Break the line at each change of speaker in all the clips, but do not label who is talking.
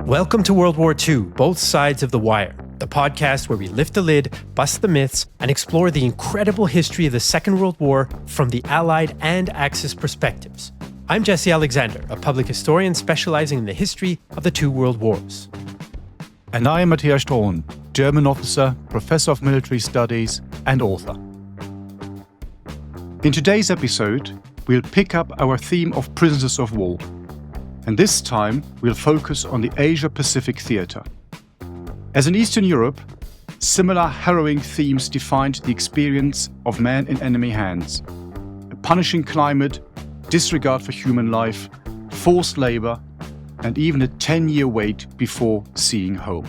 Welcome to World War II, Both Sides of the Wire, the podcast where we lift the lid, bust the myths, and explore the incredible history of the Second World War from the Allied and Axis perspectives. I'm Jesse Alexander, a public historian specializing in the history of the two world wars.
And I am Matthias Strohn, German officer, professor of military studies, and author. In today's episode, we'll pick up our theme of prisoners of war. And this time, we'll focus on the Asia-Pacific theater. As in Eastern Europe, similar harrowing themes defined the experience of men in enemy hands. A punishing climate, disregard for human life, forced labor, and even a 10-year wait before seeing home.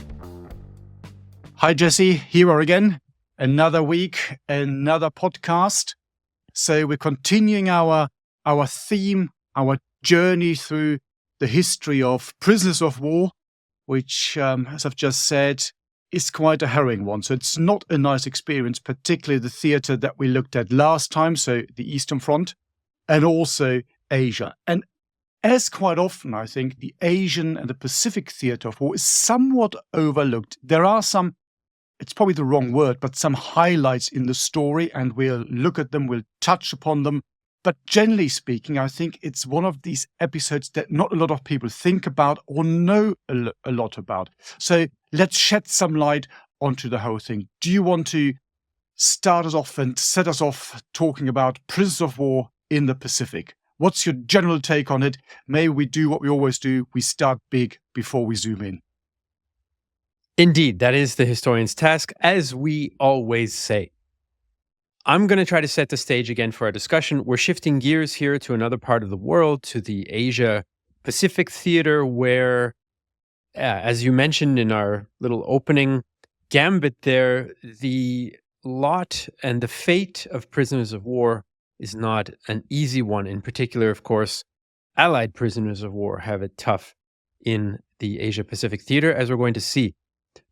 Hi Jesse, here we are again. Another week, another podcast. So we're continuing our theme, our journey through the history of prisoners of war, which, as I've just said, is quite a harrowing one. So it's not a nice experience, particularly the theatre that we looked at last time, so the Eastern Front, and also Asia. And as quite often, I think, the Asian and the Pacific theatre of war is somewhat overlooked. There are some, it's probably the wrong word, but some highlights in the story, and we'll look at them, we'll touch upon them. But generally speaking, I think it's one of these episodes that not a lot of people think about or know a lot about. So let's shed some light onto the whole thing. Do you want to start us off and set us off talking about prisoners of war in the Pacific? What's your general take on it? Maybe we do what we always do. We start big before we zoom in.
Indeed, that is the historian's task, as we always say. I'm going to try to set the stage again for our discussion. We're shifting gears here to another part of the world, to the Asia-Pacific theater, where, as you mentioned in our little opening gambit there, the lot and the fate of prisoners of war is not an easy one. In particular, of course, Allied prisoners of war have it tough in the Asia-Pacific theater, as we're going to see.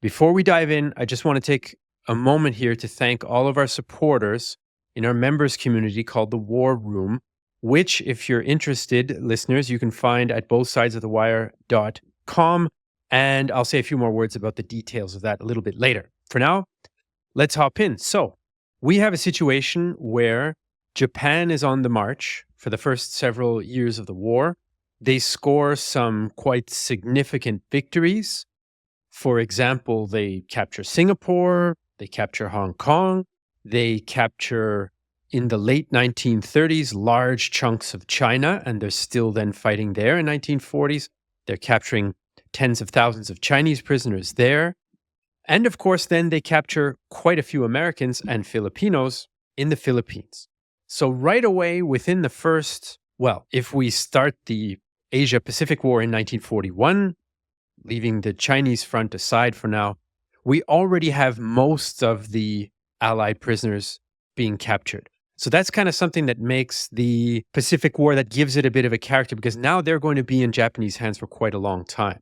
Before we dive in, I just want to take a moment here to thank all of our supporters in our members community called the War Room, which, if you're interested, listeners, you can find at bothsidesofthewire.com. And I'll say a few more words about the details of that a little bit later. For now, let's hop in. So we have a situation where Japan is on the march for the first several years of the war. They score some quite significant victories. For example, they capture Singapore, they capture Hong Kong, they capture, in the late 1930s, large chunks of China, and they're still then fighting there in 1940s. They're capturing tens of thousands of Chinese prisoners there. And of course, then they capture quite a few Americans and Filipinos in the Philippines. So right away, within the first, well, if we start the Asia-Pacific War in 1941, leaving the Chinese front aside for now, we already have most of the Allied prisoners being captured. So that's kind of something that makes the Pacific War, that gives it a bit of a character, because now they're going to be in Japanese hands for quite a long time.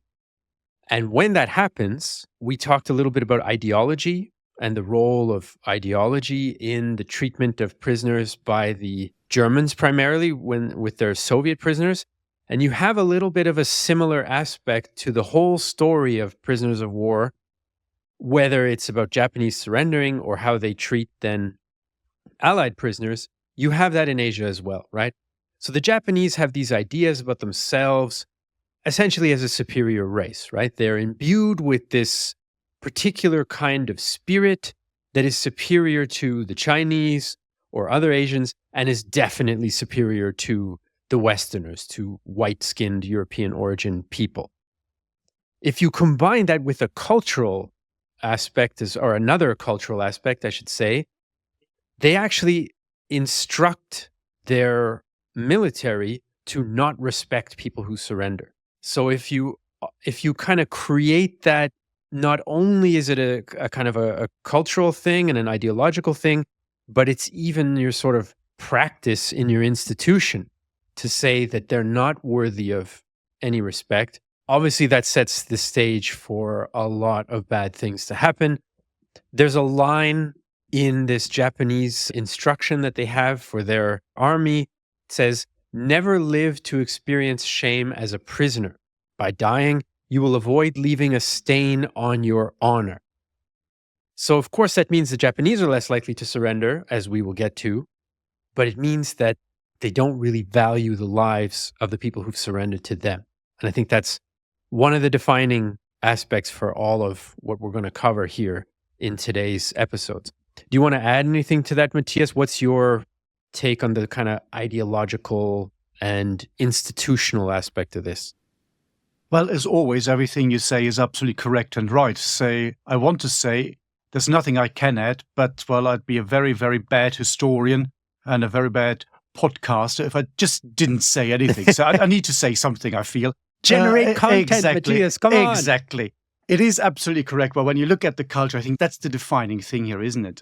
And when that happens, we talked a little bit about ideology and the role of ideology in the treatment of prisoners by the Germans primarily with their Soviet prisoners. And you have a little bit of a similar aspect to the whole story of prisoners of war, whether it's about Japanese surrendering or how they treat then Allied prisoners. You have that in Asia as well, right? So the Japanese have these ideas about themselves essentially as a superior race, right? They're imbued with this particular kind of spirit that is superior to the Chinese or other Asians and is definitely superior to the Westerners, to white-skinned European origin people. If you combine that with a cultural aspect, or another cultural aspect, I should say, they actually instruct their military to not respect people who surrender. So if you kind of create that, not only is it a kind of a cultural thing and an ideological thing, but it's even your sort of practice in your institution to say that they're not worthy of any respect. Obviously, that sets the stage for a lot of bad things to happen. There's a line in this Japanese instruction that they have for their army. It says, "Never live to experience shame as a prisoner. By dying, you will avoid leaving a stain on your honor. So, of course, that means the Japanese are less likely to surrender, as we will get to, but it means that they don't really value the lives of the people who've surrendered to them. And I think that's one of the defining aspects for all of what we're going to cover here in today's episodes. Do you want to add anything to that, Matthias? What's your take on the kind of ideological and institutional aspect of this?
Well, as always, everything you say is absolutely correct and right. So I want to say there's nothing I can add, but, well, I'd be a very, very bad historian and a very bad podcaster if I just didn't say anything. So I need to say something, I feel.
Generate content,
exactly,
Matthias, come on.
Exactly. It is absolutely correct. Well, when you look at the culture, I think that's the defining thing here, isn't it?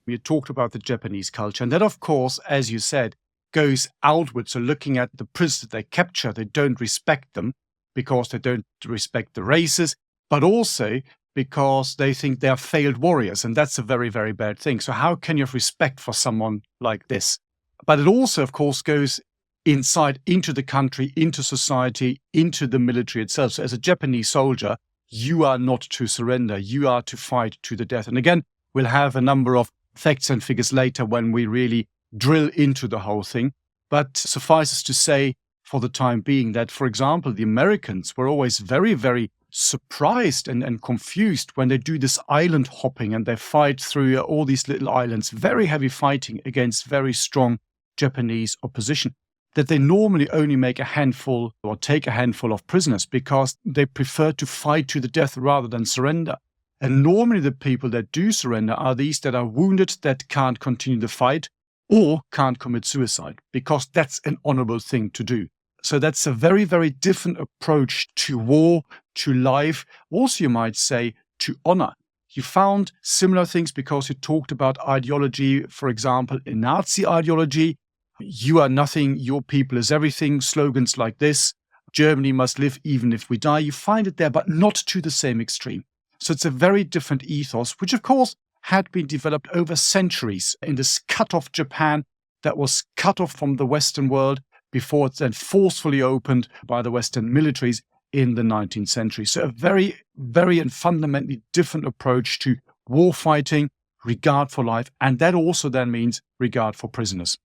You talked about the Japanese culture. And that, of course, as you said, goes outward. So looking at the prisoners they capture, they don't respect them because they don't respect the races, but also because they think they are failed warriors. And that's a very, very bad thing. So how can you have respect for someone like this? But it also, of course, goes inside into the country, into society, into the military itself. So as a Japanese soldier, you are not to surrender. You are to fight to the death. And again, we'll have a number of facts and figures later when we really drill into the whole thing. But suffices to say for the time being that, for example, the Americans were always very, very surprised and confused when they do this island hopping and they fight through all these little islands, very heavy fighting against very strong Japanese opposition, that they normally only make a handful or take a handful of prisoners because they prefer to fight to the death rather than surrender. And normally the people that do surrender are these that are wounded, that can't continue the fight or can't commit suicide, because that's an honorable thing to do. So that's a very, very different approach to war, to life, also you might say to honor. You found similar things because you talked about ideology, for example, in Nazi ideology. You are nothing, your people is everything, slogans like this. Germany must live even if we die. You find it there, but not to the same extreme. So it's a very different ethos, which of course had been developed over centuries in this cut-off Japan that was cut off from the Western world before it's then forcefully opened by the Western militaries in the 19th century. So a very, very and fundamentally different approach to war fighting, regard for life, and that also then means regard for prisoners.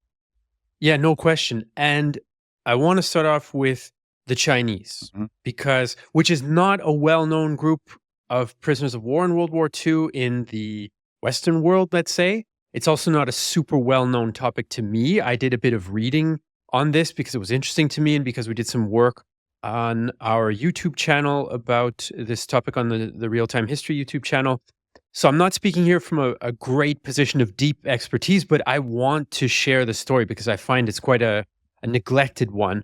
Yeah, no question. And I want to start off with the Chinese, because which is not a well-known group of prisoners of war in World War II in the Western world, let's say. It's also not a super well-known topic to me. I did a bit of reading on this because it was interesting to me and because we did some work on our YouTube channel about this topic on the Real-Time History YouTube channel. So I'm not speaking here from a great position of deep expertise, but I want to share the story because I find it's quite a neglected one.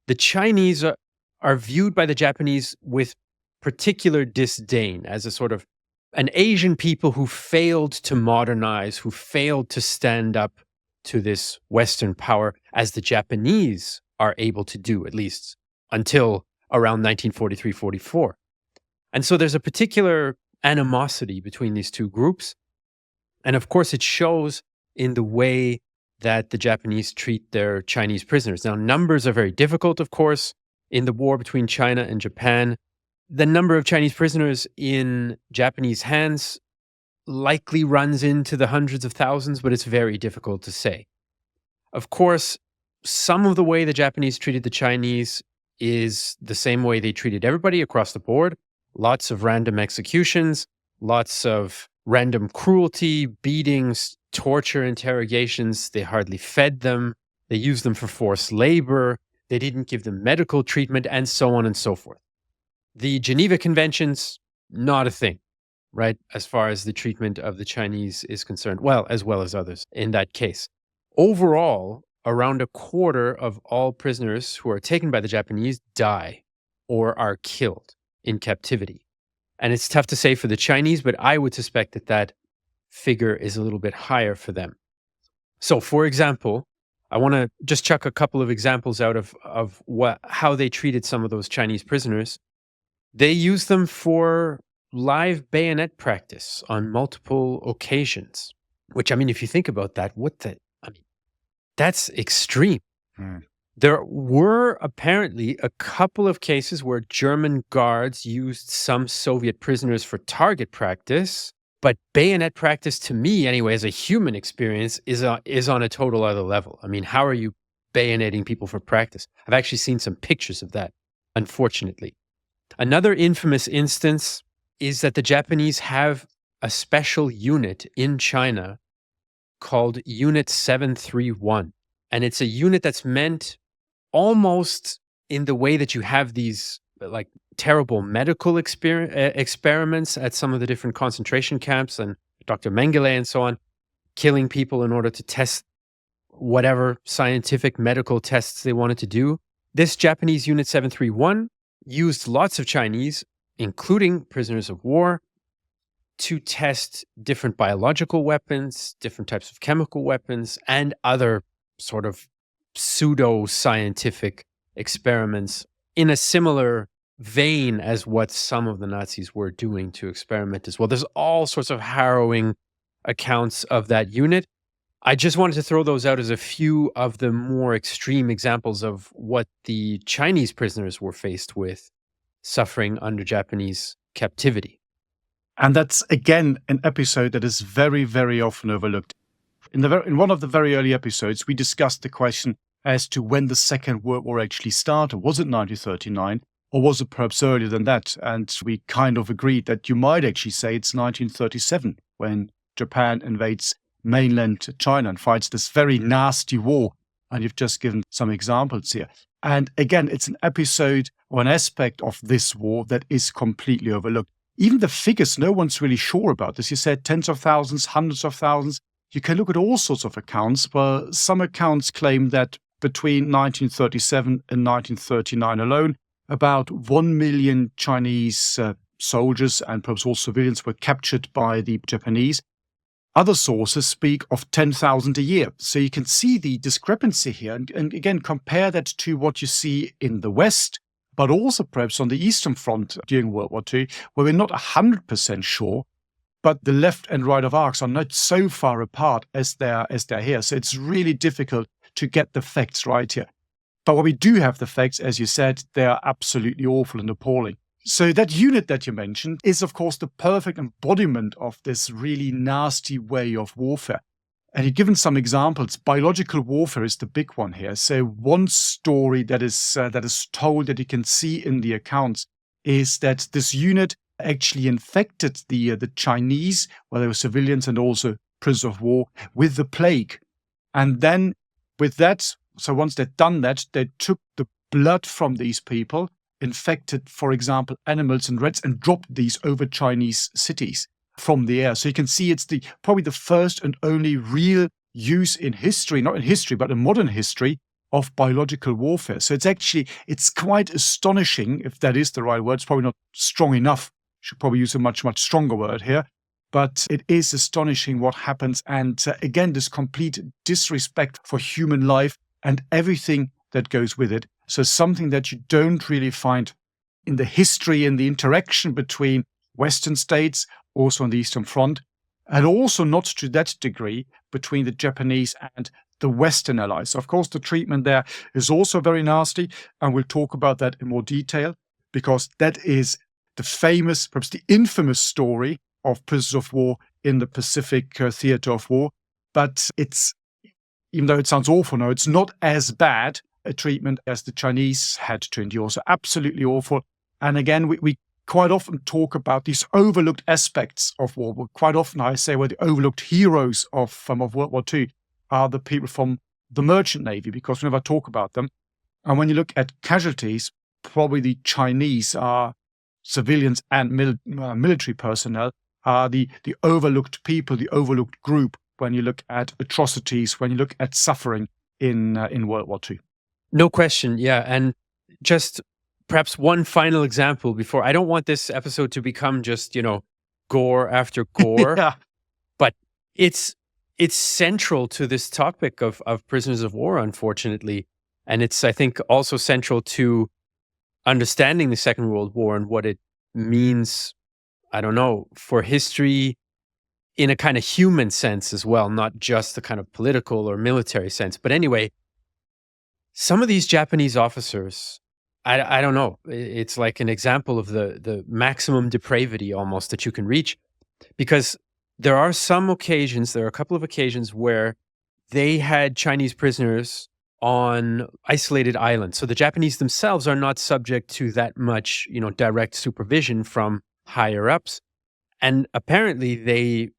The Chinese are viewed by the Japanese with particular disdain as a sort of an Asian people who failed to modernize, who failed to stand up to this Western power, as the Japanese are able to do, at least until around 1943-44. And so there's a particular animosity between these two groups. And of course, it shows in the way that the Japanese treat their Chinese prisoners. Now, numbers are very difficult, of course, in the war between China and Japan. The number of Chinese prisoners in Japanese hands likely runs into the hundreds of thousands, but it's very difficult to say. Of course, some of the way the Japanese treated the Chinese is the same way they treated everybody across the board. Lots of random executions, lots of random cruelty, beatings, torture, interrogations. They hardly fed them. They used them for forced labor. They didn't give them medical treatment, and so on and so forth. The Geneva Conventions, not a thing, right, as far as the treatment of the Chinese is concerned, well as others in that case. Overall, around a quarter of all prisoners who are taken by the Japanese die or are killed in captivity. And it's tough to say for the Chinese, but I would suspect that that figure is a little bit higher for them. So, for example, I want to just chuck a couple of examples out of how they treated some of those Chinese prisoners. They used them for live bayonet practice on multiple occasions, which, I mean, if you think about that, that's extreme. There were apparently a couple of cases where German guards used some Soviet prisoners for target practice, but bayonet practice, to me anyway, as a human experience, is on a total other level. I mean, how are you bayoneting people for practice? I've actually seen some pictures of that, unfortunately. Another infamous instance is that the Japanese have a special unit in China called Unit 731. And it's a unit that's meant almost in the way that you have these like terrible medical experiments at some of the different concentration camps and Dr. Mengele and so on, killing people in order to test whatever scientific medical tests they wanted to do. This Japanese Unit 731 used lots of Chinese, including prisoners of war, to test different biological weapons, different types of chemical weapons, and other sort of pseudo-scientific experiments in a similar vein as what some of the Nazis were doing to experiment as well. There's all sorts of harrowing accounts of that unit. I just wanted to throw those out as a few of the more extreme examples of what the Chinese prisoners were faced with suffering under Japanese captivity.
And that's, again, an episode that is very, very often overlooked. In one of the very early episodes, we discussed the question as to when the Second World War actually started. Was it 1939, or was it perhaps earlier than that? And we kind of agreed that you might actually say it's 1937, when Japan invades mainland China and fights this very nasty war. And you've just given some examples here. And again, it's an episode or an aspect of this war that is completely overlooked. Even the figures, no one's really sure about this. You said tens of thousands, hundreds of thousands. You can look at all sorts of accounts, where some accounts claim that between 1937 and 1939 alone, about 1 million Chinese soldiers and perhaps all civilians were captured by the Japanese. Other sources speak of 10,000 a year. So you can see the discrepancy here. And again, compare that to what you see in the West, but also perhaps on the Eastern Front during World War II, where we're not 100% sure, but the left and right of arcs are not so far apart as they're here. So it's really difficult to get the facts right here. But when we do have the facts, as you said, they are absolutely awful and appalling. So that unit that you mentioned is, of course, the perfect embodiment of this really nasty way of warfare. And you've given some examples. Biological warfare is the big one here. So one story that is told that you can see in the accounts is that this unit actually infected the Chinese, well, they were civilians and also prisoners of war, with the plague. And then with that, so once they'd done that, they took the blood from these people, infected, for example, animals and rats, and dropped these over Chinese cities from the air. So you can see it's probably the first and only real use in history, not in history, but in modern history, of biological warfare. So it's quite astonishing, if that is the right word. It's probably not strong enough. Should probably use a much, much stronger word here. But it is astonishing what happens. And again, this complete disrespect for human life and everything that goes with it. So something that you don't really find in the history and the interaction between Western states, also on the Eastern Front, and also not to that degree between the Japanese and the Western allies. Of course, the treatment there is also very nasty, and we'll talk about that in more detail, because that is the famous, perhaps the infamous story of prisoners of war in the Pacific theater of war. But it's, even though it sounds awful now, it's not as bad a treatment as the Chinese had to endure. So absolutely awful. And again, we quite often talk about these overlooked aspects of war. Quite often I say, well, the overlooked heroes of World War II are the people from the merchant navy, because we never talk about them. And when you look at casualties, probably the Chinese are civilians and military personnel are the overlooked people, the overlooked group when you look at atrocities, when you look at suffering in World War II.
No question, yeah. And just perhaps one final example before, I don't want this episode to become just, gore after gore,
Yeah.
but it's central to this topic of prisoners of war, unfortunately. And it's, I think, also central to understanding the Second World War and what it means, I don't know, for history in a kind of human sense as well, not just the kind of political or military sense. But anyway, some of these Japanese officers, I don't know, it's like an example of the maximum depravity almost that you can reach, because there are a couple of occasions where they had Chinese prisoners on isolated islands. So the Japanese themselves are not subject to that much, direct supervision from higher ups. And apparently they,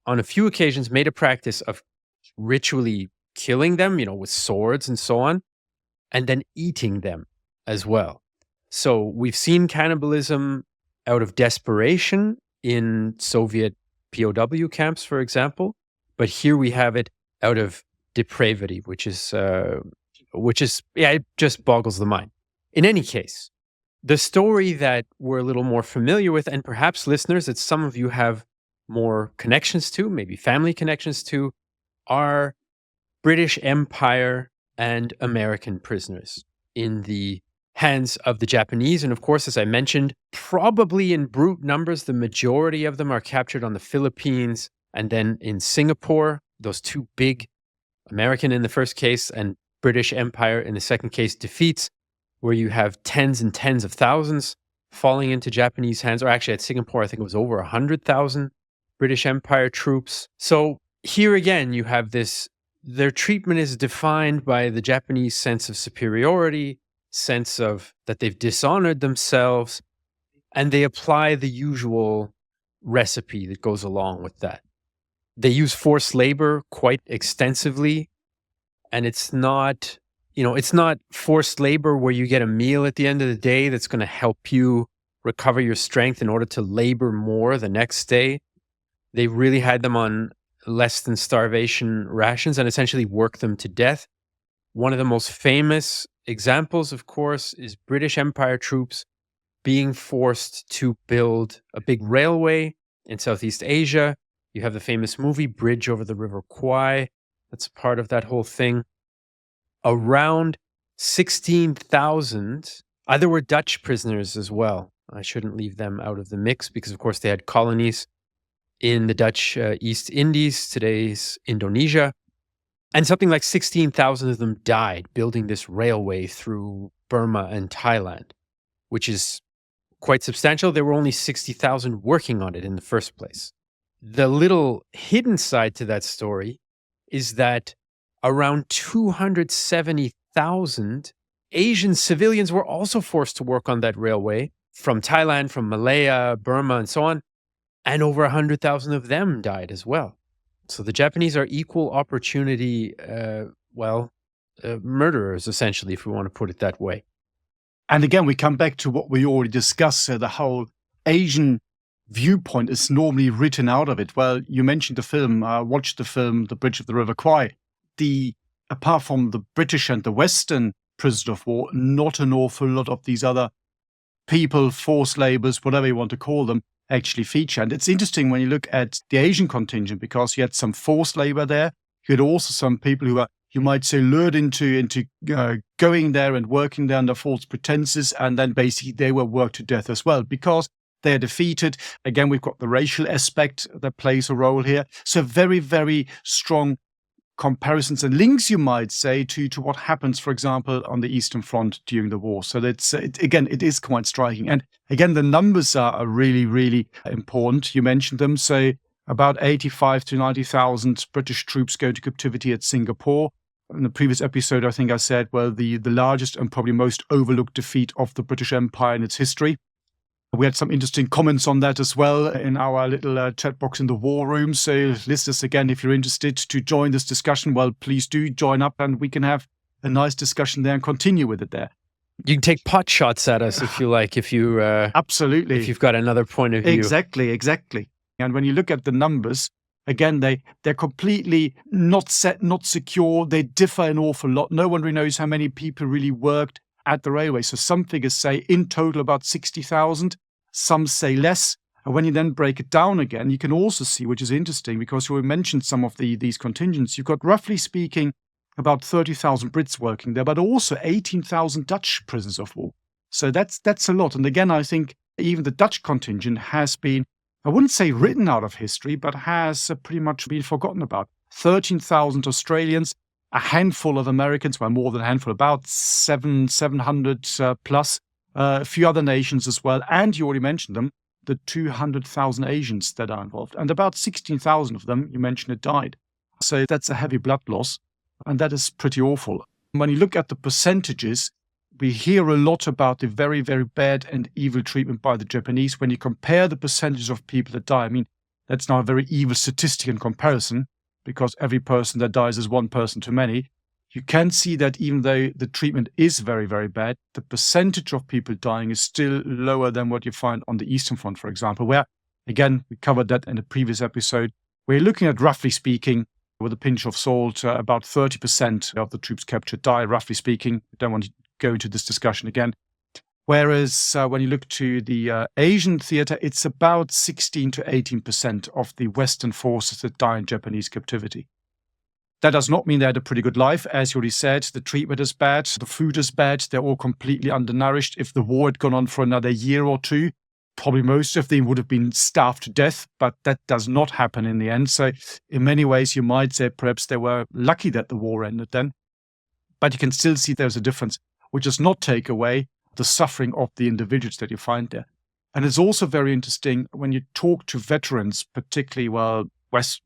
on a few occasions, made a practice of ritually killing them, with swords and so on, and then eating them as well. So we've seen cannibalism out of desperation in Soviet POW camps, for example, but here we have it out of depravity, which is it just boggles the mind. In any case, the story that we're a little more familiar with, and perhaps listeners that some of you have more connections to, maybe family connections to, are British Empire and American prisoners in the hands of the Japanese. And of course, as I mentioned, probably in brute numbers, the majority of them are captured on the Philippines and then in Singapore. Those two big, American in the first case and British Empire in the second case, defeats, where you have tens and tens of thousands falling into Japanese hands. Or actually at Singapore, I think it was over 100,000 British Empire troops. So here again, you have this, their treatment is defined by the Japanese sense of superiority, sense of that they've dishonored themselves, and they apply the usual recipe that goes along with that. They use forced labor quite extensively, and it's not forced labor where you get a meal at the end of the day that's going to help you recover your strength in order to labor more the next day. They really had them on less than starvation rations and essentially worked them to death. One of the most famous examples, of course, is British Empire troops being forced to build a big railway in Southeast Asia. You have the famous movie Bridge over the River Kwai. That's part of that whole thing. Around 16,000, there were Dutch prisoners as well. I shouldn't leave them out of the mix because, of course, they had colonies in the Dutch East Indies, today's Indonesia. And something like 16,000 of them died building this railway through Burma and Thailand, which is quite substantial. There were only 60,000 working on it in the first place. The little hidden side to that story is that around 270,000 Asian civilians were also forced to work on that railway from Thailand, from Malaya, Burma, and so on. And over 100,000 of them died as well. So the Japanese are equal opportunity, murderers, essentially, if we want to put it that way.
And again, we come back to what we already discussed. So the whole Asian viewpoint is normally written out of it. Well, you mentioned the film. I watched the film, The Bridge of the River Kwai. Apart from the British and the Western prisoners of war, not an awful lot of these other people, forced laborers, whatever you want to call them, actually feature. And it's interesting when you look at the Asian contingent, because you had some forced labor there. You had also some people who are, you might say, lured into going there and working there under false pretenses. And then basically they were worked to death as well because they are defeated. Again, we've got the racial aspect that plays a role here. So very, very strong comparisons and links, you might say, to what happens, for example, on the Eastern Front during the war. So it is quite striking. And again, the numbers are really, really important. You mentioned them. So about 85 to 90,000 British troops go to captivity at Singapore. In the previous episode, I think I said, well, the largest and probably most overlooked defeat of the British Empire in its history. We had some interesting comments on that as well in our little chat box in the war room. So listeners, again, if you're interested to join this discussion, well, please do join up and we can have a nice discussion there and continue with it there.
You can take pot shots at us if you like,
absolutely,
if you've got another point of view.
Exactly. And when you look at the numbers, again, they're completely not set, not secure. They differ an awful lot. No one really knows how many people really worked at the railway. So some figures say in total about 60,000, some say less. And when you then break it down again, you can also see, which is interesting, because we mentioned some of these contingents, you've got roughly speaking about 30,000 Brits working there, but also 18,000 Dutch prisoners of war. So that's a lot. And again, I think even the Dutch contingent has been, I wouldn't say written out of history, but has pretty much been forgotten about. 13,000 Australians, a handful of Americans, well, more than a handful, about 700 plus, a few other nations as well. And you already mentioned them, the 200,000 Asians that are involved. And about 16,000 of them, you mentioned it, died. So that's a heavy blood loss. And that is pretty awful. When you look at the percentages, we hear a lot about the very, very bad and evil treatment by the Japanese. When you compare the percentage of people that die, I mean, that's now a very evil statistic in comparison, because every person that dies is one person too many. You can see that even though the treatment is very, very bad, the percentage of people dying is still lower than what you find on the Eastern Front, for example, where, again, we covered that in a previous episode. We're looking at, roughly speaking, with a pinch of salt, about 30% of the troops captured die, roughly speaking. I don't want to go into this discussion again. Whereas when you look to the Asian theater, it's about 16 to 18% of the Western forces that die in Japanese captivity. That does not mean they had a pretty good life. As you already said, the treatment is bad, the food is bad, they're all completely undernourished. If the war had gone on for another year or two, probably most of them would have been starved to death, but that does not happen in the end. So in many ways, you might say perhaps they were lucky that the war ended then. But you can still see there's a difference, which does not take away the suffering of the individuals that you find there. And it's also very interesting when you talk to veterans, particularly, well,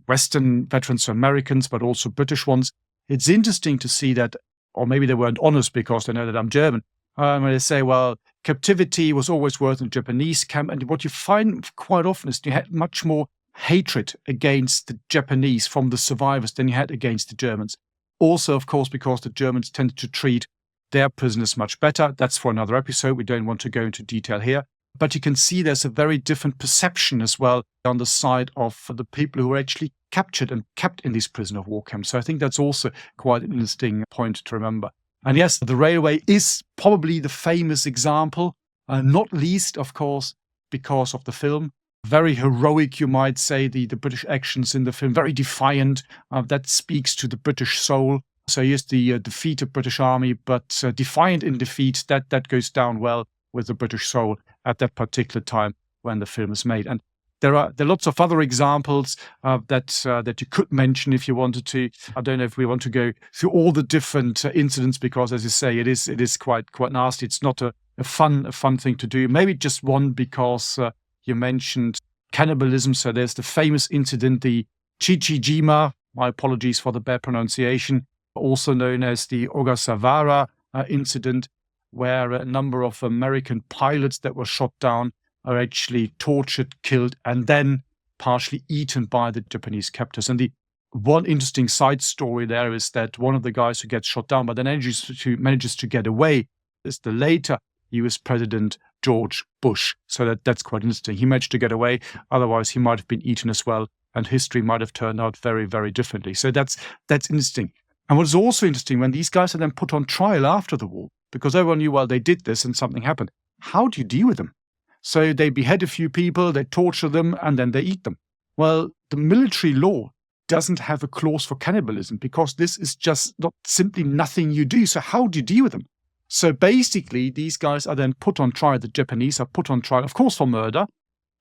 Western veterans, Americans, but also British ones. It's interesting to see that, or maybe they weren't honest because they know that I'm German, when they say, well, captivity was always worse in Japanese camp. And what you find quite often is you had much more hatred against the Japanese from the survivors than you had against the Germans. Also, of course, because the Germans tended to treat their prisoners much better. That's for another episode. We don't want to go into detail here. But you can see there's a very different perception as well on the side of the people who were actually captured and kept in these prisoner of war camps. So I think that's also quite an interesting point to remember. And yes, the railway is probably the famous example, not least, of course, because of the film. Very heroic, you might say, the British actions in the film, very defiant. That speaks to the British soul. So here's the defeated British army, but defiant in defeat, that goes down well with the British soul at that particular time when the film is made. And there are lots of other examples that you could mention if you wanted to. I don't know if we want to go through all the different incidents, because, as you say, it is quite nasty. It's not a fun thing to do. Maybe just one, because you mentioned cannibalism. So there's the famous incident, the Chichijima, my apologies for the bad pronunciation, also known as the Ogasawara incident, where a number of American pilots that were shot down are actually tortured, killed, and then partially eaten by the Japanese captors. And the one interesting side story there is that one of the guys who gets shot down, but then manages to get away, is the later US President George Bush. So that's quite interesting. He managed to get away. Otherwise, he might have been eaten as well, and history might have turned out very, very differently. So that's interesting. And what is also interesting, when these guys are then put on trial after the war, because everyone knew, well, they did this and something happened. How do you deal with them? So they behead a few people, they torture them, and then they eat them. Well, the military law doesn't have a clause for cannibalism, because this is just not simply nothing you do. So how do you deal with them? So basically, these guys are then put on trial. The Japanese are put on trial, of course, for murder,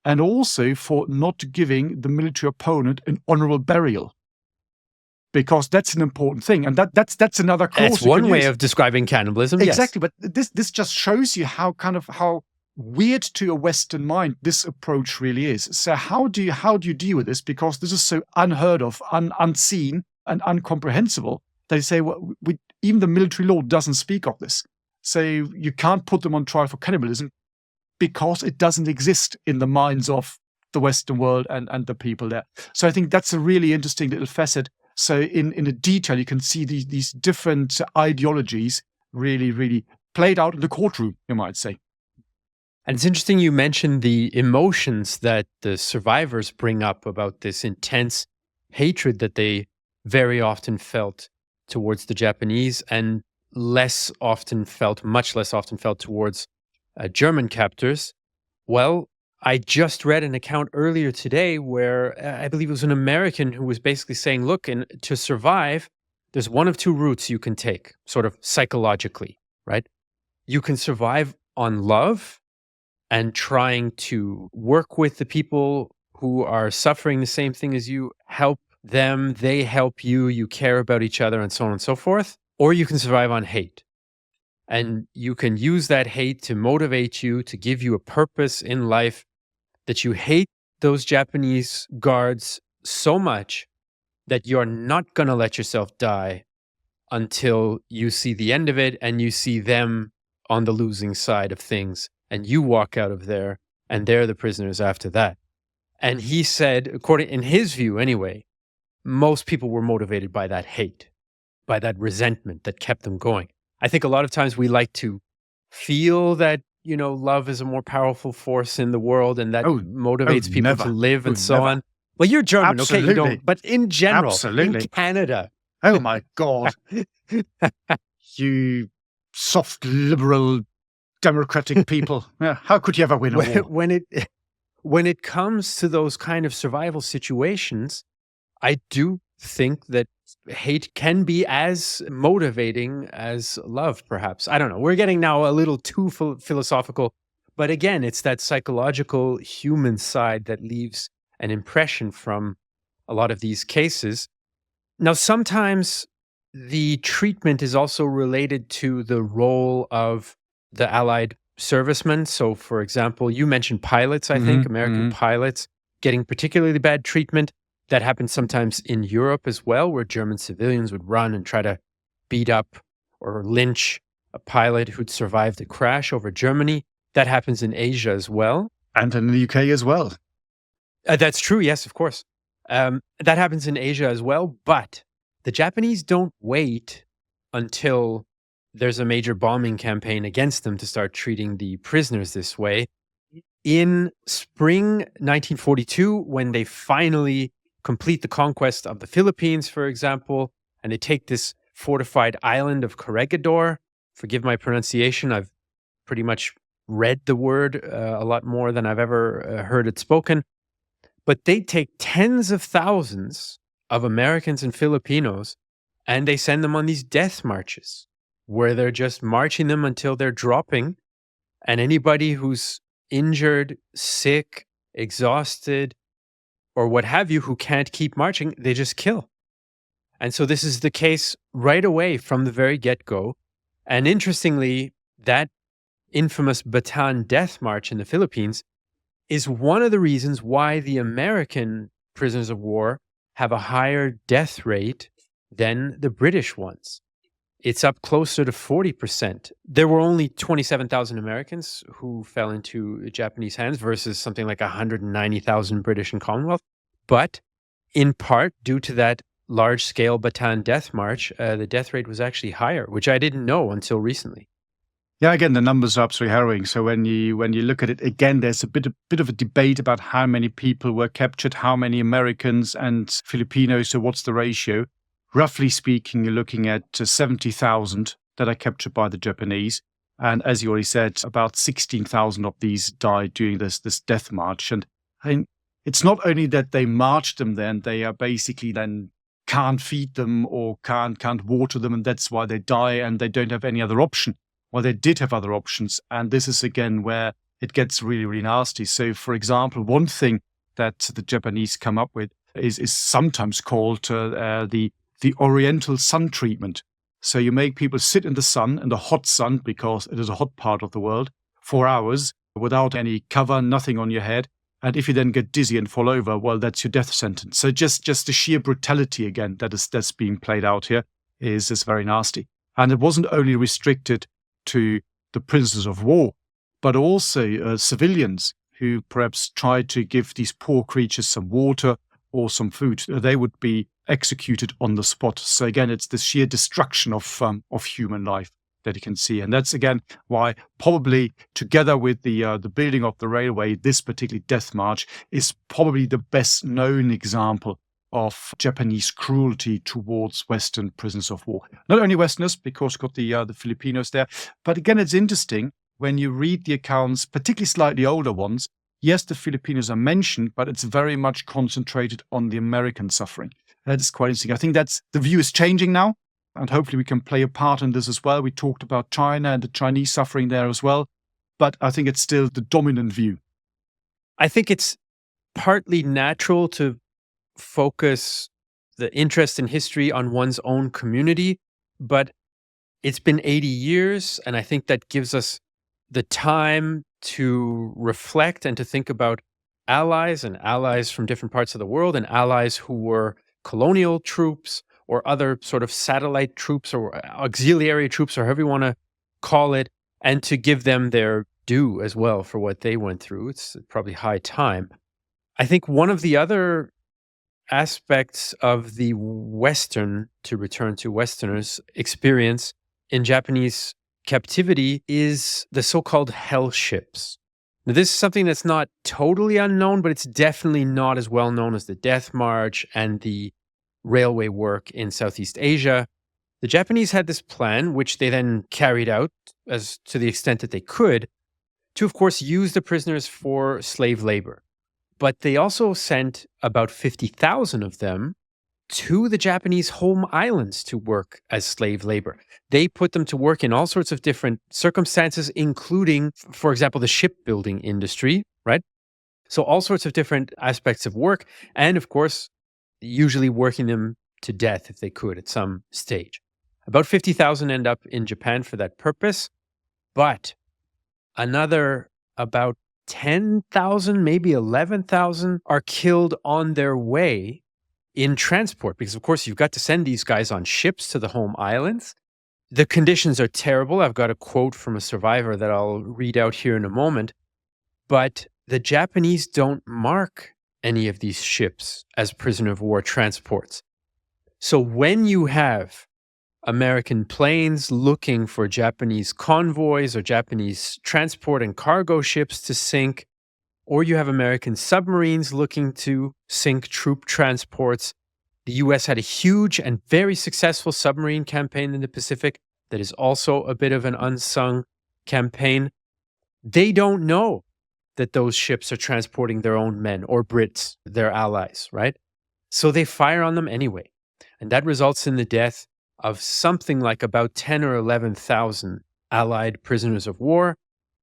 and also for not giving the military opponent an honorable burial. Because that's an important thing, and that's another clause.
That's one way of describing cannibalism.
Exactly,
yes.
But this just shows you how weird to a Western mind this approach really is. So how do you deal with this? Because this is so unheard of, unseen, and incomprehensible. They say, well, even the military law doesn't speak of this. So you can't put them on trial for cannibalism because it doesn't exist in the minds of the Western world and the people there. So I think that's a really interesting little facet. So in a detail, you can see these different ideologies really, really played out in the courtroom, you might say.
And it's interesting you mentioned the emotions that the survivors bring up about this intense hatred that they very often felt towards the Japanese, and much less often felt towards German captors. Well, I just read an account earlier today where I believe it was an American who was basically saying, look, to survive, there's one of two routes you can take, sort of psychologically, right? You can survive on love and trying to work with the people who are suffering the same thing as you, help them, they help you, you care about each other, and so on and so forth. Or you can survive on hate. And you can use that hate to motivate you, to give you a purpose in life, that you hate those Japanese guards so much that you're not going to let yourself die until you see the end of it and you see them on the losing side of things and you walk out of there and they're the prisoners after that. And he said, according in his view anyway, most people were motivated by that hate, by that resentment that kept them going. I think a lot of times we like to feel that, love is a more powerful force in the world and that motivates people
never.
to live and so on. Well, you're German,
Absolutely.
okay? You don't, but in general,
Absolutely.
in Canada.
Oh my God. You soft, liberal, democratic people. Yeah, how could you ever win a war?
When it comes to those kind of survival situations, I do think that hate can be as motivating as love, perhaps. I don't know. We're getting now a little too philosophical. But again, it's that psychological human side that leaves an impression from a lot of these cases. Now, sometimes the treatment is also related to the role of the Allied servicemen. So, for example, you mentioned pilots, I think, American pilots getting particularly bad treatment. That happens sometimes in Europe as well, where German civilians would run and try to beat up or lynch a pilot who'd survived a crash over Germany. That happens in Asia as well.
And in the UK as well.
That's true, yes, of course. That happens in Asia as well, but the Japanese don't wait until there's a major bombing campaign against them to start treating the prisoners this way. In spring 1942, when they finally complete the conquest of the Philippines, for example, and they take this fortified island of Corregidor. Forgive my pronunciation. I've pretty much read the word a lot more than I've ever heard it spoken. But they take tens of thousands of Americans and Filipinos and they send them on these death marches where they're just marching them until they're dropping. And anybody who's injured, sick, exhausted, or what have you, who can't keep marching, they just kill. And so this is the case right away from the very get-go. And interestingly, that infamous Bataan Death March in the Philippines is one of the reasons why the American prisoners of war have a higher death rate than the British ones. It's up closer to 40%. There were only 27,000 Americans who fell into Japanese hands versus something like 190,000 British and Commonwealth. But in part, due to that large-scale Bataan Death March, the death rate was actually higher, which I didn't know until recently.
Yeah, again, the numbers are absolutely harrowing. So when you look at it, again, there's a bit of a debate about how many people were captured, how many Americans and Filipinos, so what's the ratio? Roughly speaking, you're looking at 70,000 that are captured by the Japanese. And as you already said, about 16,000 of these died during this death march. And it's not only that they marched them then, they are basically then can't feed them or can't water them, and that's why they die and they don't have any other option. Well, they did have other options. And this is, again, where it gets really, really nasty. So, for example, one thing that the Japanese come up with is sometimes called the Oriental sun treatment. So you make people sit in the hot sun, because it is a hot part of the world, 4 hours without any cover, nothing on your head. And if you then get dizzy and fall over, well, that's your death sentence. So just the sheer brutality, again, that's being played out here is very nasty. And it wasn't only restricted to the prisoners of war, but also civilians who perhaps tried to give these poor creatures some water or some food. They would be executed on the spot. So again, it's the sheer destruction of human life that you can see. And that's, again, why probably together with the building of the railway, this particular death march is probably the best known example of Japanese cruelty towards Western prisoners of war. Not only Westerners, because you've got the Filipinos there, but again, it's interesting when you read the accounts, particularly slightly older ones. Yes, the Filipinos are mentioned, but it's very much concentrated on the American suffering. That is quite interesting. I think the view is changing now, and hopefully we can play a part in this as well. We talked about China and the Chinese suffering there as well, but I think it's still the dominant view.
I think it's partly natural to focus the interest in history on one's own community, but it's been 80 years, and I think that gives us the time to reflect and to think about allies and allies from different parts of the world and allies who were colonial troops or other sort of satellite troops or auxiliary troops or however you want to call it, and to give them their due as well for what they went through. It's probably high time. I think one of the other aspects of the Western, to return to Westerners, experience in Japanese captivity is the so-called hell ships. Now, this is something that's not totally unknown, but it's definitely not as well known as the Death March and the railway work in Southeast Asia. The Japanese had this plan, which they then carried out as to the extent that they could, to, of course, use the prisoners for slave labor. But they also sent about 50,000 of them to the Japanese home islands to work as slave labor. They put them to work in all sorts of different circumstances, including, for example, the shipbuilding industry, right? So all sorts of different aspects of work, and of course, usually working them to death if they could at some stage. About 50,000 end up in Japan for that purpose, but another about 10,000, maybe 11,000 are killed on their way in transport, because of course you've got to send these guys on ships to the home islands. The conditions are terrible. I've got a quote from a survivor that I'll read out here in a moment. But the Japanese don't mark any of these ships as prisoner of war transports. So when you have American planes looking for Japanese convoys or Japanese transport and cargo ships to sink, or you have American submarines looking to sink troop transports. The US had a huge and very successful submarine campaign in the Pacific that is also a bit of an unsung campaign. They don't know that those ships are transporting their own men or Brits, their allies, right? So they fire on them anyway. And that results in the death of something like about 10 or 11,000 Allied prisoners of war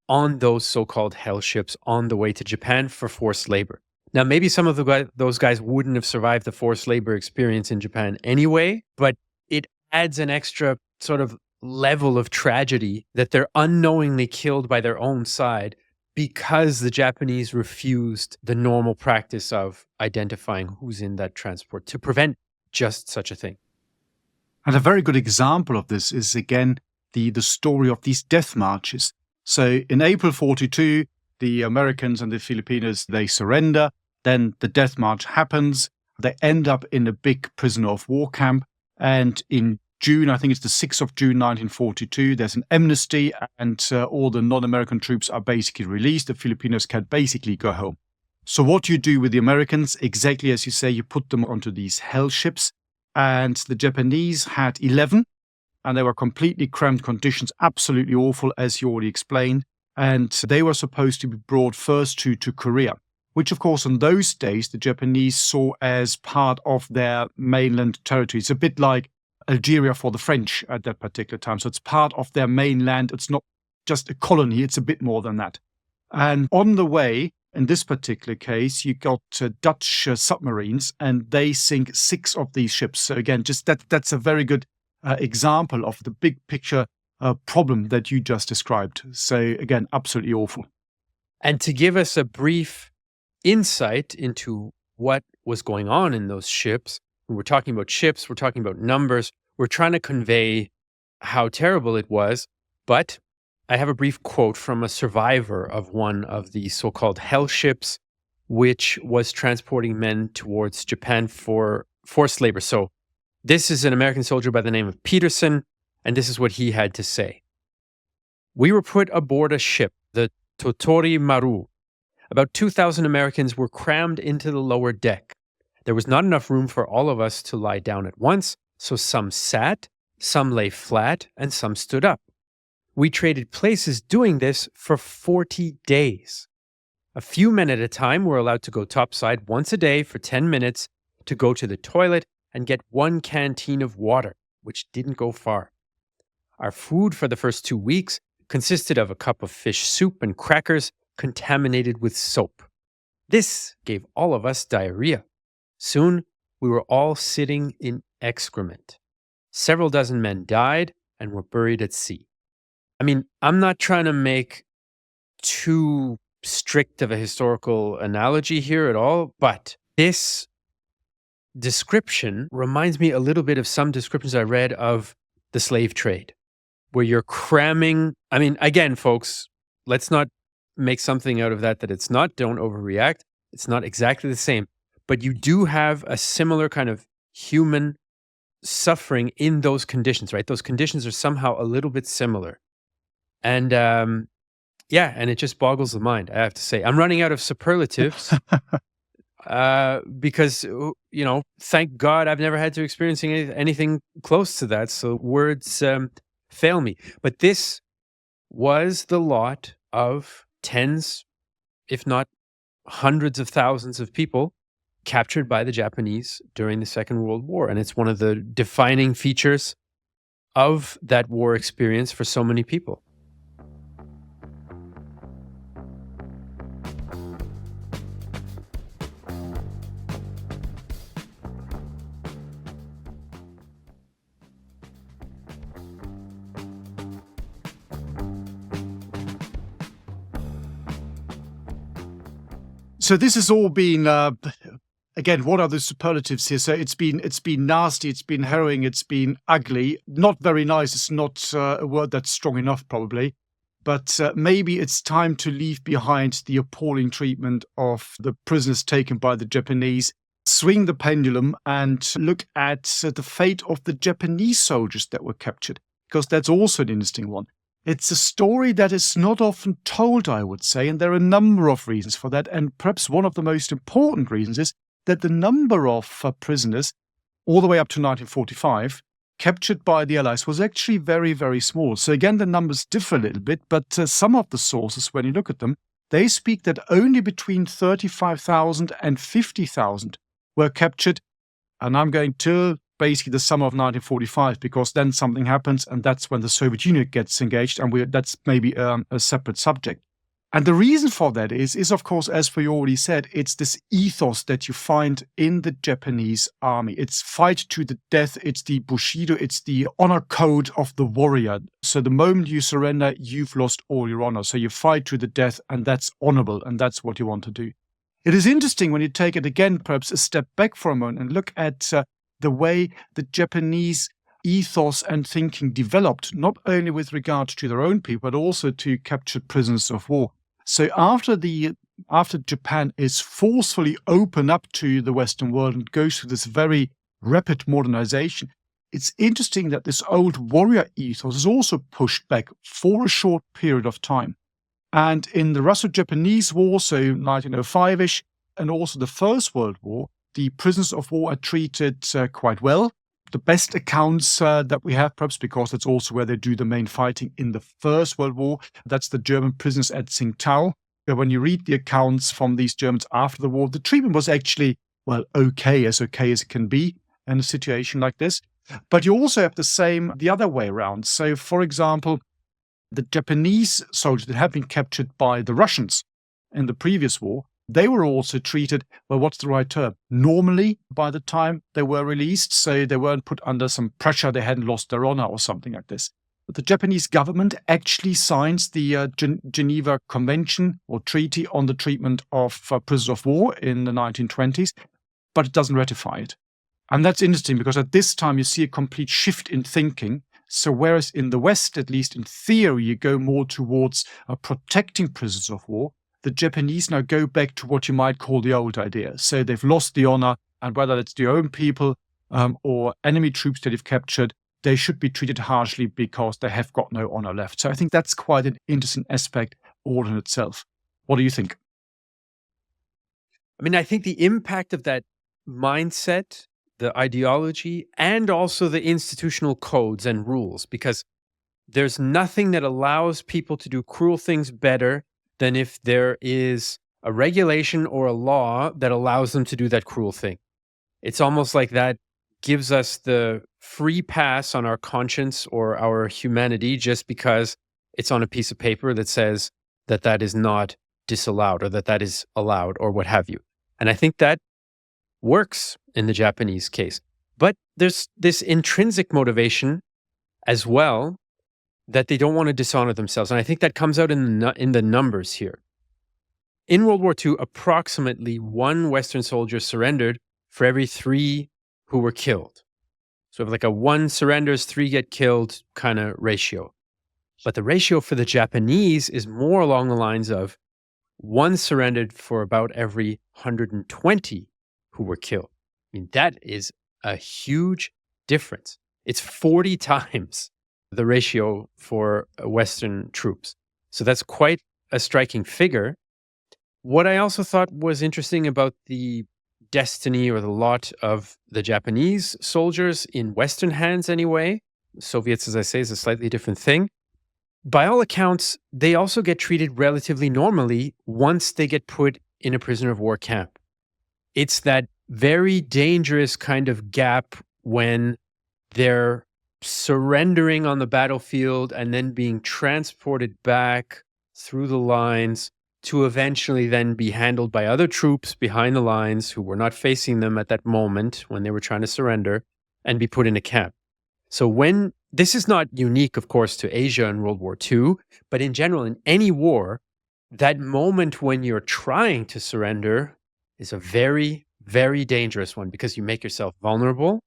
on those so-called hell ships on the way to Japan for forced labor. Now, maybe some of those guys wouldn't have survived the forced labor experience in Japan anyway, but it adds an extra sort of level of tragedy that they're unknowingly killed by their own side because the Japanese refused the normal practice of identifying who's in that transport to prevent just such a thing.
And a very good example of this is, again, the story of these death marches. So in April 42, the Americans and the Filipinos, they surrender. Then the death march happens. They end up in a big prisoner of war camp. And in June, I think it's the 6th of June, 1942, there's an amnesty and all the non-American troops are basically released. The Filipinos can basically go home. So what you do with the Americans, exactly as you say, you put them onto these hell ships. And the Japanese had 11. And they were completely cramped conditions, absolutely awful, as you already explained. And they were supposed to be brought first to Korea, which, of course, in those days, the Japanese saw as part of their mainland territory. It's a bit like Algeria for the French at that particular time. So it's part of their mainland. It's not just a colony. It's a bit more than that. And on the way, in this particular case, you got Dutch submarines, and they sink 6 of these ships. So again, just that's a very good example of the big picture problem that you just described. So again, absolutely awful.
And to give us a brief insight into what was going on in those ships, when we're talking about ships, we're talking about numbers, we're trying to convey how terrible it was. But I have a brief quote from a survivor of one of the so-called hell ships, which was transporting men towards Japan for forced labor. So this is an American soldier by the name of Peterson, and this is what he had to say. We were put aboard a ship, the Totori Maru. About 2,000 Americans were crammed into the lower deck. There was not enough room for all of us to lie down at once, so some sat, some lay flat, and some stood up. We traded places doing this for 40 days. A few men at a time were allowed to go topside once a day for 10 minutes to go to the toilet and get 1 canteen of water, which didn't go far. Our food for the first 2 weeks consisted of a cup of fish soup and crackers contaminated with soap. This gave all of us diarrhea. Soon, we were all sitting in excrement. Several dozen men died and were buried at sea. I mean, I'm not trying to make too strict of a historical analogy here at all, but this description reminds me a little bit of some descriptions I read of the slave trade, where you're cramming. I mean, again, folks, let's not make something out of that it's not. Don't overreact. It's not exactly the same, but you do have a similar kind of human suffering in those conditions, right? Those conditions are somehow a little bit similar. And yeah, and it just boggles the mind, I have to say. I'm running out of superlatives because, thank God I've never had to experience anything close to that. So words fail me. But this was the lot of tens, if not hundreds of thousands of people captured by the Japanese during the Second World War. And it's one of the defining features of that war experience for so many people.
So this has all been, again, what are the superlatives here? So it's been nasty, it's been harrowing, it's been ugly. Not very nice. It's not a word that's strong enough, probably. But maybe it's time to leave behind the appalling treatment of the prisoners taken by the Japanese, swing the pendulum and look at the fate of the Japanese soldiers that were captured, because that's also an interesting one. It's a story that is not often told, I would say, and there are a number of reasons for that. And perhaps one of the most important reasons is that the number of prisoners, all the way up to 1945, captured by the Allies was actually very, very small. So again, the numbers differ a little bit, but some of the sources, when you look at them, they speak that only between 35,000 and 50,000 were captured. And I'm going to basically the summer of 1945, because then something happens, and that's when the Soviet Union gets engaged, and that's maybe a separate subject. And the reason for that is of course, as we already said, it's this ethos that you find in the Japanese army. It's fight to the death. It's the Bushido. It's the honor code of the warrior. So the moment you surrender, you've lost all your honor. So you fight to the death, and that's honorable, and that's what you want to do. It is interesting when you take it again, perhaps a step back for a moment, and look at the way the Japanese ethos and thinking developed, not only with regard to their own people, but also to captured prisoners of war. So after Japan is forcefully opened up to the Western world and goes through this very rapid modernization, it's interesting that this old warrior ethos is also pushed back for a short period of time. And in the Russo-Japanese War, so 1905-ish, and also the First World War, the prisoners of war are treated quite well. The best accounts that we have, perhaps because that's also where they do the main fighting in the First World War, that's the German prisoners at Tsingtao. When you read the accounts from these Germans after the war, the treatment was actually, well, okay as it can be in a situation like this. But you also have the other way around. So, for example, the Japanese soldiers that have been captured by the Russians in the previous war, they were also treated, well, what's the right term? Normally by the time they were released, so they weren't put under some pressure, they hadn't lost their honor or something like this. But the Japanese government actually signs the Geneva Convention or Treaty on the treatment of prisoners of war in the 1920s, but it doesn't ratify it. And that's interesting because at this time you see a complete shift in thinking. So whereas in the West, at least in theory, you go more towards protecting prisoners of war, the Japanese now go back to what you might call the old idea. So they've lost the honor, and whether it's their own people or enemy troops that they've captured, they should be treated harshly because they have got no honor left. So I think that's quite an interesting aspect all in itself. What do you think?
I mean, I think the impact of that mindset, the ideology, and also the institutional codes and rules, because there's nothing that allows people to do cruel things better than if there is a regulation or a law that allows them to do that cruel thing. It's almost like that gives us the free pass on our conscience or our humanity just because it's on a piece of paper that says that that is not disallowed or that that is allowed or what have you. And I think that works in the Japanese case. But there's this intrinsic motivation as well that they don't want to dishonor themselves. And I think that comes out in the numbers here. In World War II, approximately 1 Western soldier surrendered for every 3 who were killed. So like a 1 surrenders, 3 get killed kind of ratio. But the ratio for the Japanese is more along the lines of 1 surrendered for about every 120 who were killed. I mean, that is a huge difference. It's 40 times the ratio for Western troops. So that's quite a striking figure. What I also thought was interesting about the destiny or the lot of the Japanese soldiers in Western hands anyway, Soviets, as I say, is a slightly different thing. By all accounts, they also get treated relatively normally once they get put in a prisoner of war camp. It's that very dangerous kind of gap when they're surrendering on the battlefield and then being transported back through the lines to eventually then be handled by other troops behind the lines who were not facing them at that moment when they were trying to surrender and be put in a camp. So when this is not unique, of course, to Asia in World War II, but in general, in any war, that moment when you're trying to surrender is a very, very dangerous one because you make yourself vulnerable.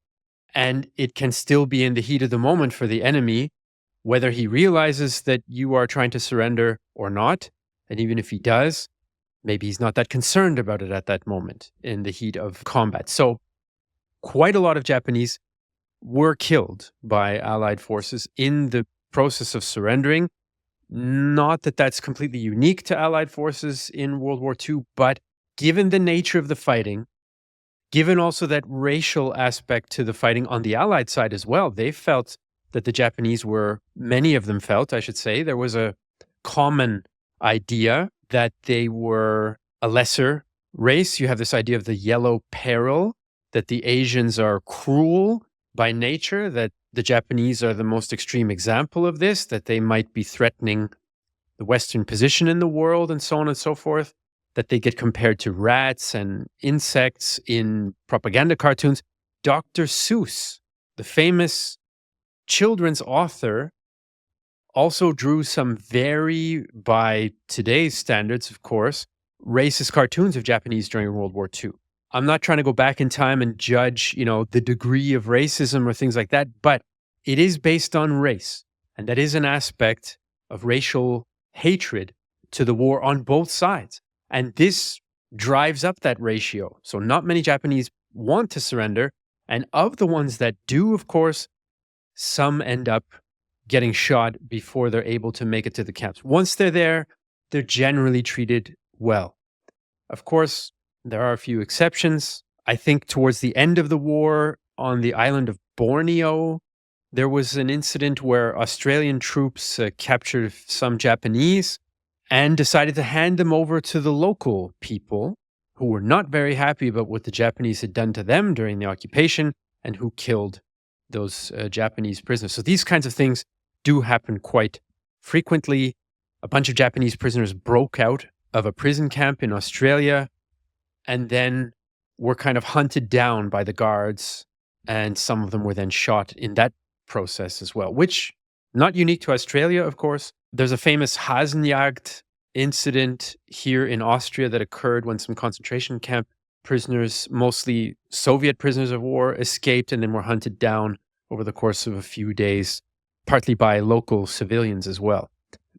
And it can still be in the heat of the moment for the enemy, whether he realizes that you are trying to surrender or not. And even if he does, maybe he's not that concerned about it at that moment in the heat of combat. So quite a lot of Japanese were killed by Allied forces in the process of surrendering. Not that that's completely unique to Allied forces in World War II, but given the nature of the fighting, given also that racial aspect to the fighting on the Allied side as well, they felt that the Japanese were, many of them felt, I should say, there was a common idea that they were a lesser race. You have this idea of the yellow peril, that the Asians are cruel by nature, that the Japanese are the most extreme example of this, that they might be threatening the Western position in the world and so on and so forth, that they get compared to rats and insects in propaganda cartoons. Dr. Seuss, the famous children's author, also drew some very, by today's standards, of course, racist cartoons of Japanese during World War II. I'm not trying to go back in time and judge, the degree of racism or things like that, but it is based on race. And that is an aspect of racial hatred to the war on both sides. And this drives up that ratio. So not many Japanese want to surrender. And of the ones that do, of course, some end up getting shot before they're able to make it to the camps. Once they're there, they're generally treated well. Of course, there are a few exceptions. I think towards the end of the war on the island of Borneo, there was an incident where Australian troops captured some Japanese and decided to hand them over to the local people who were not very happy about what the Japanese had done to them during the occupation and who killed those Japanese prisoners. So these kinds of things do happen quite frequently. A bunch of Japanese prisoners broke out of a prison camp in Australia and then were kind of hunted down by the guards, and some of them were then shot in that process as well, which not unique to Australia, of course. There's a famous Hasenjagd incident here in Austria that occurred when some concentration camp prisoners, mostly Soviet prisoners of war, escaped and then were hunted down over the course of a few days, partly by local civilians as well.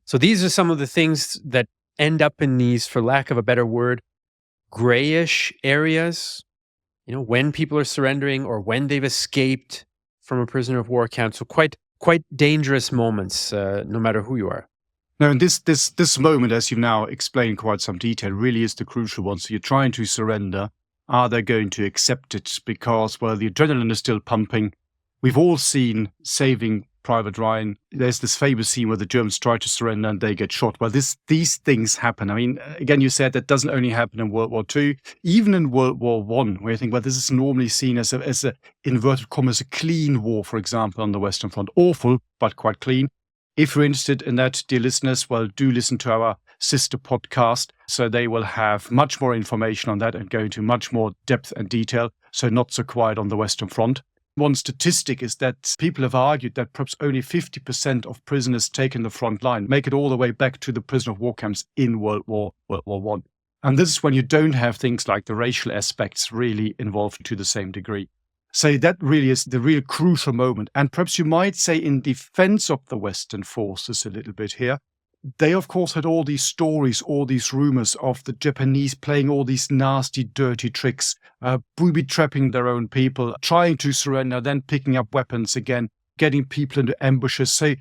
So these are some of the things that end up in these, for lack of a better word, grayish areas, when people are surrendering or when they've escaped from a prisoner of war camp. So quite dangerous moments, no matter who you are.
Now, and this moment, as you've now explained in quite some detail, really is the crucial one. So you're trying to surrender. Are they going to accept it? Because, well, the adrenaline is still pumping. We've all seen Saving Private Ryan. There's this famous scene where the Germans try to surrender and they get shot. Well, these things happen. I mean, again, you said that doesn't only happen in World War II, even in World War I, where you think, well, this is normally seen as a inverted commas, a clean war, for example, on the Western Front. Awful, but quite clean. If you're interested in that, dear listeners, well, do listen to our sister podcast. So they will have much more information on that and go into much more depth and detail. So not so quiet on the Western Front. One statistic is that people have argued that perhaps only 50% of prisoners taken the front line make it all the way back to the prisoner of war camps in World War I. And this is when you don't have things like the racial aspects really involved to the same degree. So that really is the real crucial moment. And perhaps you might say in defense of the Western forces a little bit here, they, of course, had all these stories, all these rumors of the Japanese playing all these nasty, dirty tricks, booby-trapping their own people, trying to surrender, then picking up weapons again, getting people into ambushes. So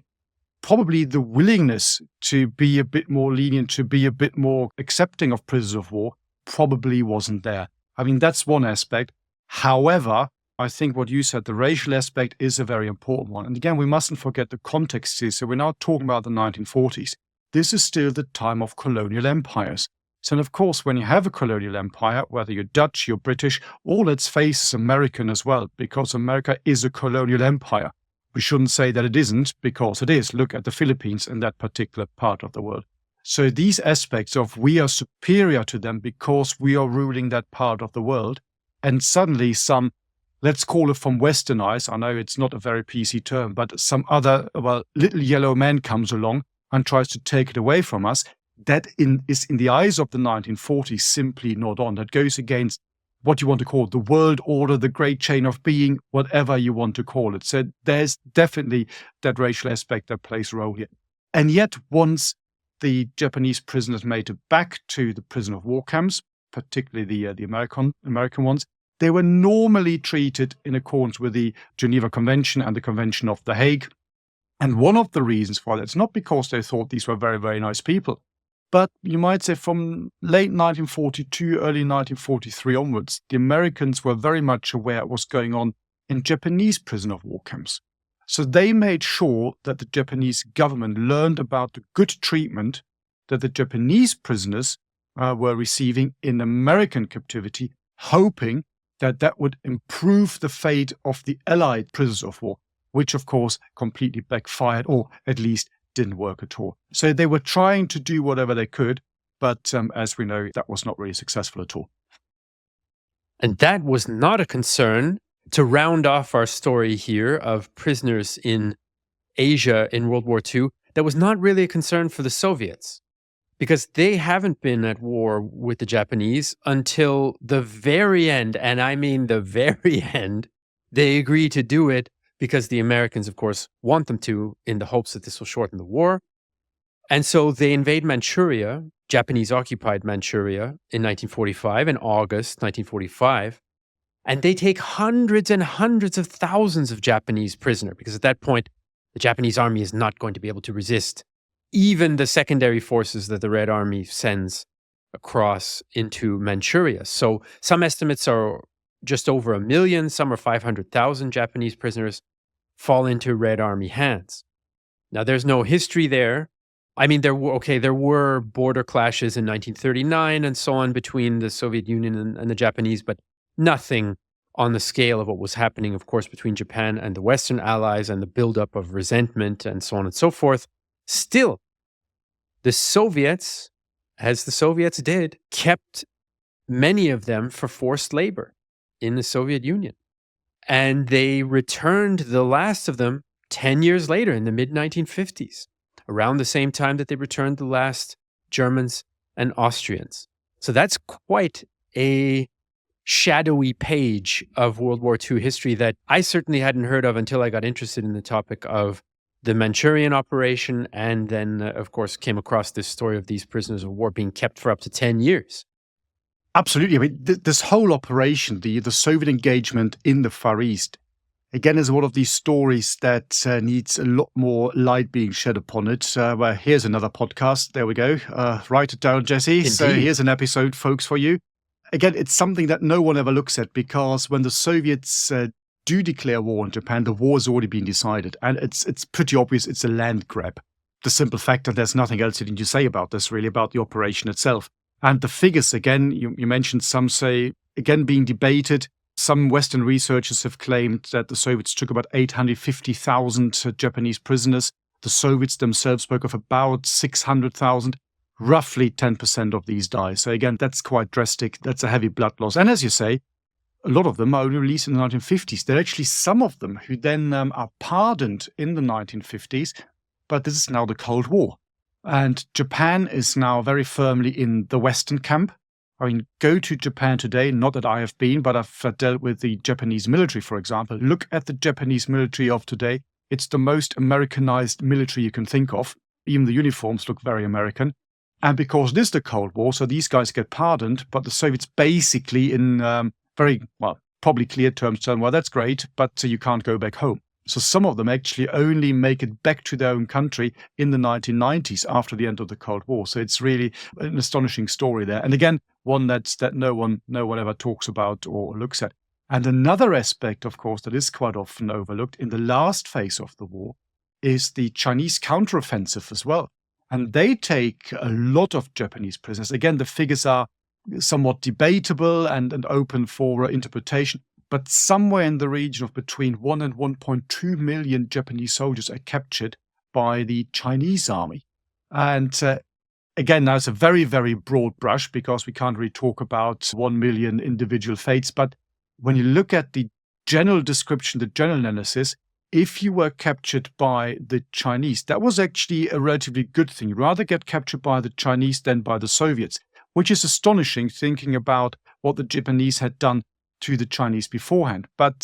probably the willingness to be a bit more lenient, to be a bit more accepting of prisoners of war probably wasn't there. I mean, that's one aspect. However, I think what you said, the racial aspect is a very important one. And again, we mustn't forget the context here. So we're now talking about the 1940s. This is still the time of colonial empires. So, of course, when you have a colonial empire, whether you're Dutch, you're British, or let's face it, American as well, because America is a colonial empire. We shouldn't say that it isn't, because it is. Look at the Philippines and that particular part of the world. So these aspects of we are superior to them because we are ruling that part of the world, and suddenly some, let's call it from Western eyes, I know it's not a very PC term, but some other, little yellow man comes along and tries to take it away from us, that is in the eyes of the 1940s simply not on. That goes against what you want to call the world order, the great chain of being, whatever you want to call it. So there's definitely that racial aspect that plays a role here. And yet once the Japanese prisoners made it back to the prisoner of war camps, particularly the American ones, they were normally treated in accordance with the Geneva Convention and the Convention of The Hague. And one of the reasons for that is not because they thought these were very, very nice people, but you might say from late 1942, early 1943 onwards, the Americans were very much aware of what's going on in Japanese prisoner of war camps. So they made sure that the Japanese government learned about the good treatment that the Japanese prisoners were receiving in American captivity, hoping that that would improve the fate of the Allied prisoners of war, which of course completely backfired, or at least didn't work at all. So they were trying to do whatever they could, but as we know, that was not really successful at all.
And that was not a concern. To round off our story here of prisoners in Asia in World War II, that was not really a concern for the Soviets, because they haven't been at war with the Japanese until the very end. And I mean the very end. They agree to do it because the Americans, of course, want them to, in the hopes that this will shorten the war. And so they invade Manchuria, Japanese-occupied Manchuria, in 1945, in August 1945. And they take hundreds and hundreds of thousands of Japanese prisoners, because at that point, the Japanese army is not going to be able to resist even the secondary forces that the Red Army sends across into Manchuria. So some estimates are just over 1 million, some are 500,000 Japanese prisoners fall into Red Army hands. Now, there's no history there. I mean, there were border clashes in 1939 and so on between the Soviet Union and the Japanese, but nothing on the scale of what was happening, of course, between Japan and the Western Allies and the buildup of resentment and so on and so forth. Still, the Soviets, as the Soviets did, kept many of them for forced labor in the Soviet Union. And they returned the last of them 10 years later in the mid-1950s, around the same time that they returned the last Germans and Austrians. So that's quite a shadowy page of World War II history that I certainly hadn't heard of until I got interested in the topic of the Manchurian operation, and then, of course, came across this story of these prisoners of war being kept for up to 10 years.
Absolutely. I mean, this whole operation, the Soviet engagement in the Far East, again, is one of these stories that needs a lot more light being shed upon it. Well, here's another podcast. There we go. Write it down, Jesse.
Indeed.
So here's an episode, folks, for you. Again, it's something that no one ever looks at, because when the Soviets do declare war on Japan, the war has already been decided. And it's pretty obvious it's a land grab. The simple fact that there's nothing else you say about this, really, about the operation itself. And the figures, again, you mentioned some say, again, being debated. Some Western researchers have claimed that the Soviets took about 850,000 Japanese prisoners. The Soviets themselves spoke of about 600,000. roughly 10% of these die. So again, that's quite drastic. That's a heavy blood loss. And as you say, a lot of them are only released in the 1950s. There are actually some of them who then are pardoned in the 1950s, but this is now the Cold War. And Japan is now very firmly in the Western camp. I mean, go to Japan today, not that I have been, but I've dealt with the Japanese military, for example. Look at the Japanese military of today. It's the most Americanized military you can think of. Even the uniforms look very American. And because this is the Cold War, so these guys get pardoned, but the Soviets basically in probably clear terms tell them, well, that's great, but you can't go back home. So some of them actually only make it back to their own country in the 1990s after the end of the Cold War. So it's really an astonishing story there. And again, one that no one ever talks about or looks at. And another aspect, of course, that is quite often overlooked in the last phase of the war is the Chinese counteroffensive as well. And they take a lot of Japanese prisoners. Again, the figures are somewhat debatable and open for interpretation, but somewhere in the region of between 1 and 1.2 million Japanese soldiers are captured by the Chinese army. And again, now it's a very, very broad brush because we can't really talk about 1 million individual fates. But when you look at the general description, the general analysis, if you were captured by the Chinese, that was actually a relatively good thing. You'd rather get captured by the Chinese than by the Soviets, which is astonishing thinking about what the Japanese had done to the Chinese beforehand. But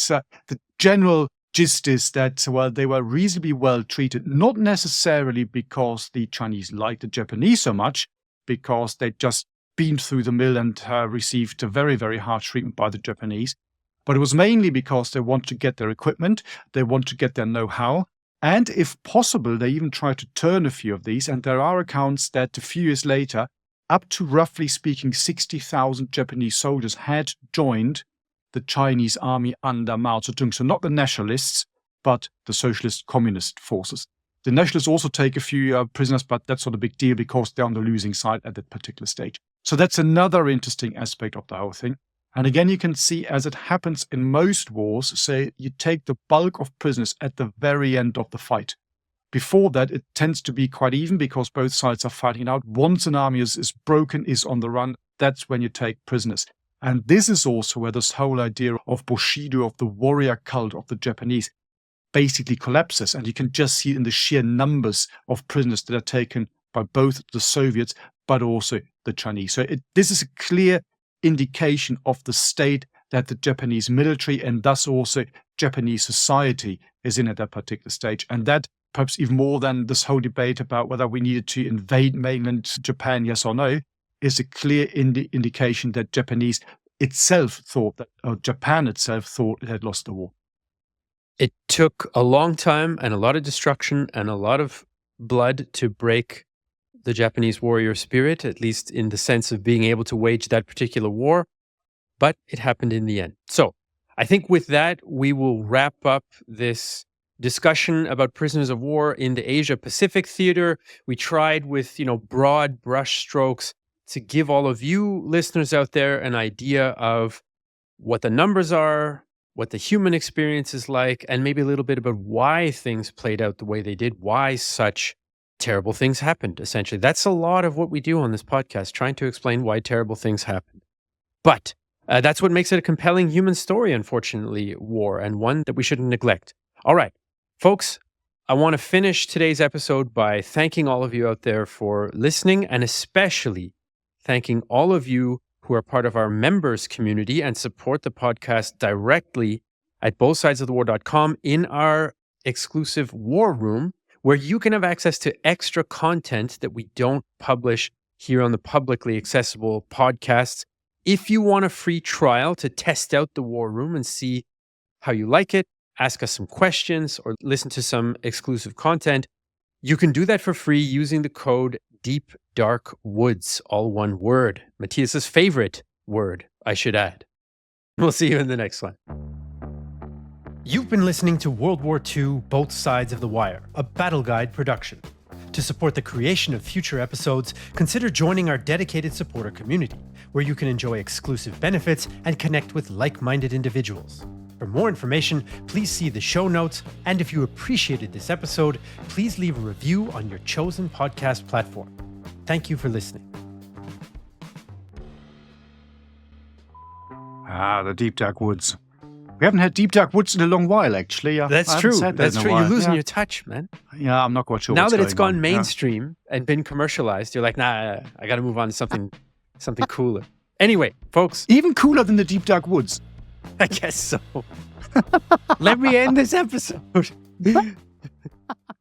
the general gist is that, well, they were reasonably well treated, not necessarily because the Chinese liked the Japanese so much, because they'd just been through the mill and received a very, very harsh treatment by the Japanese. But it was mainly because they want to get their equipment, they want to get their know-how, and if possible, they even try to turn a few of these. And there are accounts that a few years later, up to roughly speaking 60,000 Japanese soldiers had joined the Chinese army under Mao Zedong. So not the nationalists, but the socialist communist forces. The nationalists also take a few prisoners, but that's not a big deal because they're on the losing side at that particular stage. So that's another interesting aspect of the whole thing. And again, you can see, as it happens in most wars, say you take the bulk of prisoners at the very end of the fight. Before that, it tends to be quite even because both sides are fighting it out. Once an army is broken, is on the run, that's when you take prisoners. And this is also where this whole idea of Bushido, of the warrior cult of the Japanese, basically collapses. And you can just see in the sheer numbers of prisoners that are taken by both the Soviets, but also the Chinese. So this is a clear indication of the state that the Japanese military and thus also Japanese society is in at that particular stage. And that, perhaps even more than this whole debate about whether we needed to invade mainland Japan, yes or no, is a clear indication that Japanese itself thought that, or Japan itself thought it had lost the war.
It took a long time and a lot of destruction and a lot of blood to break the Japanese warrior spirit, at least in the sense of being able to wage that particular war, but it happened in the end. So I think with that, we will wrap up this discussion about prisoners of war in the Asia-Pacific theater. We tried with, broad brush strokes to give all of you listeners out there an idea of what the numbers are, what the human experience is like, and maybe a little bit about why things played out the way they did, why such terrible things happened, essentially. That's a lot of what we do on this podcast, trying to explain why terrible things happened. But that's what makes it a compelling human story, unfortunately, war, and one that we shouldn't neglect. All right, folks, I want to finish today's episode by thanking all of you out there for listening, and especially thanking all of you who are part of our members community and support the podcast directly at bothsidesofthewar.com in our exclusive war room, where you can have access to extra content that we don't publish here on the publicly accessible podcasts. If you want a free trial to test out the war room and see how you like it, ask us some questions, or listen to some exclusive content, you can do that for free using the code Deep Dark Woods, all one word. Matthias's favorite word, I should add. We'll see you in the next one. You've been listening to World War II, Both Sides of the Wire, a Battle Guide production. To support the creation of future episodes, consider joining our dedicated supporter community, where you can enjoy exclusive benefits and connect with like-minded individuals. For more information, please see the show notes, and if you appreciated this episode, please leave a review on your chosen podcast platform. Thank you for listening.
The deep dark woods. We haven't had deep dark woods in a long while, actually.
That's
I haven't
true.
said that
That's
in a
true.
while.
You're losing
Yeah.
your touch, man.
Yeah, I'm not quite sure.
Now
what's
that it's
going
gone
on.
mainstream and been commercialized, you're like, nah, I got to move on to something cooler. Anyway, folks,
Even cooler than the deep dark woods.
I guess so. Let me end this episode.